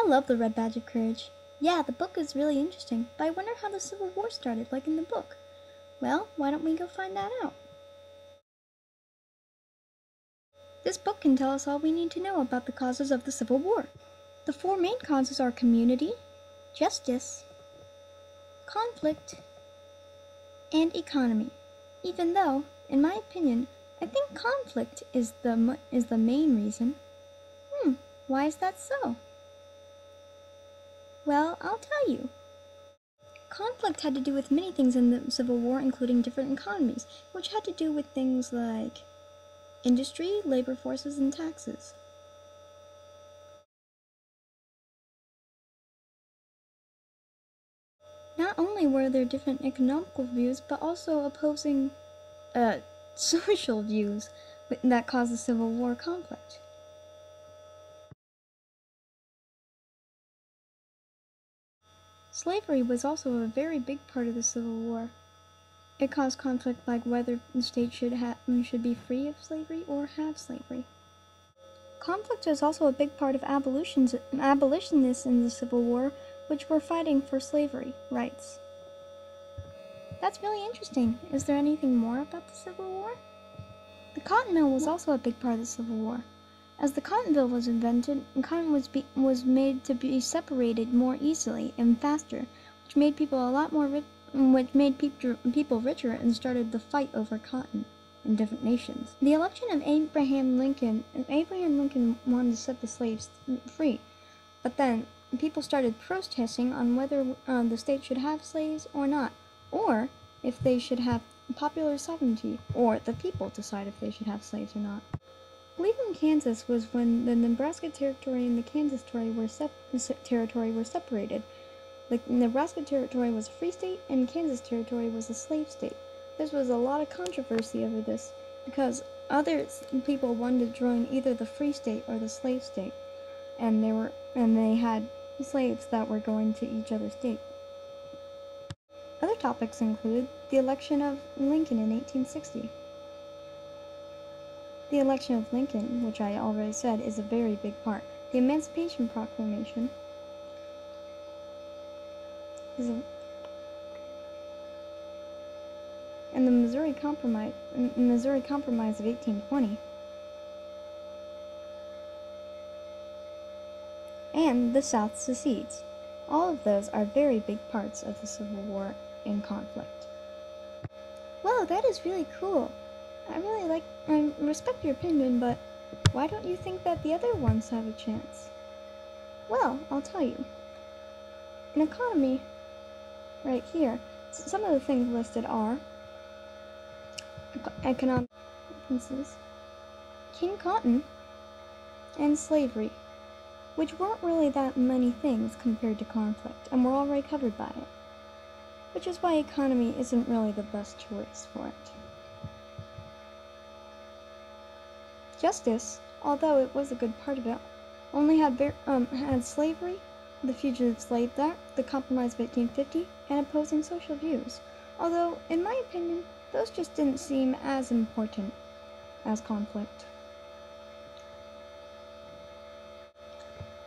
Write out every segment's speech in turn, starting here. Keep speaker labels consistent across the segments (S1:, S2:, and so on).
S1: I love The Red Badge of Courage. Yeah, the book is really interesting, but I wonder how the Civil War started, like in the book. Well, why don't we go find that out? This book can tell us all we need to know about the causes of the Civil War. The four main causes are community, justice, conflict, and economy. Even though, in my opinion, I think conflict is the main reason. Why is that so? Well, I'll tell you. Conflict had to do with many things in the Civil War, including different economies, which had to do with things like industry, labor forces, and taxes. Not only were there different economical views, but also opposing social views that caused the Civil War conflict. Slavery was also a very big part of the Civil War. It caused conflict like whether the state should be free of slavery or have slavery. Conflict was also a big part of abolitionists in the Civil War, which were fighting for slavery rights. That's really interesting. Is there anything more about the Civil War? The cotton mill was also a big part of the Civil War. As the cotton mill was invented, cotton was made to be separated more easily and faster, which made people people richer and started the fight over cotton in different nations. The election of Abraham Lincoln wanted to set the slaves free, but then people started protesting on whether the state should have slaves or not, or if they should have popular sovereignty, or the people decide if they should have slaves or not. Cleveland, Kansas was when the Nebraska Territory and the Kansas Territory were separated. The Nebraska Territory was a free state and Kansas Territory was a slave state. There was a lot of controversy over this because other people wanted to join either the free state or the slave state, and they had slaves that were going to each other's state. Other topics include the election of Lincoln in 1860. The election of Lincoln, which I already said, is a very big part. The Emancipation Proclamation and the Missouri Compromise of 1820, and the South secedes. All of those are very big parts of the Civil War and conflict. Wow, that is really cool. I respect your opinion, but why don't you think that the other ones have a chance? Well, I'll tell you. In economy, right here, some of the things listed are economic differences, King Cotton, and slavery, which weren't really that many things compared to conflict, and were already covered by it, which is why economy isn't really the best choice for it. Justice, although it was a good part of it, only had slavery, the Fugitive Slave Act, the Compromise of 1850, and opposing social views, although, in my opinion, those just didn't seem as important as conflict.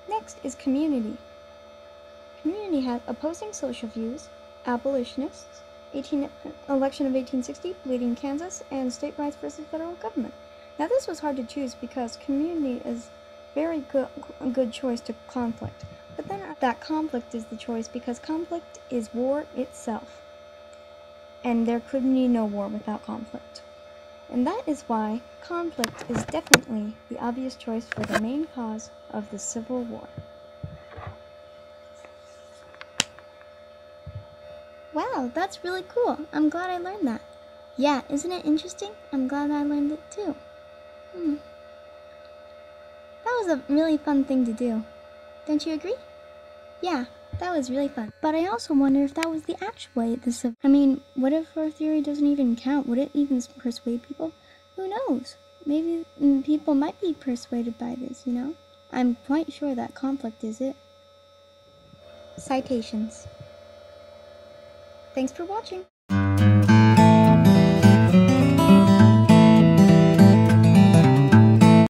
S1: Next is community. Community had opposing social views, abolitionists, election of 1860, bleeding Kansas, and state rights versus federal government. Now this was hard to choose because community is very good choice to conflict. But then that conflict is the choice because conflict is war itself. And there could be no war without conflict. And that is why conflict is definitely the obvious choice for the main cause of the Civil War. Wow, that's really cool. I'm glad I learned that. Yeah, isn't it interesting? I'm glad I learned it too. That was a really fun thing to do. Don't you agree? Yeah, that was really fun. But I also wonder if that was the actual way what if our theory doesn't even count? Would it even persuade people? Who knows? Maybe people might be persuaded by this, you know? I'm quite sure that conflict is it. Citations. Thanks for watching.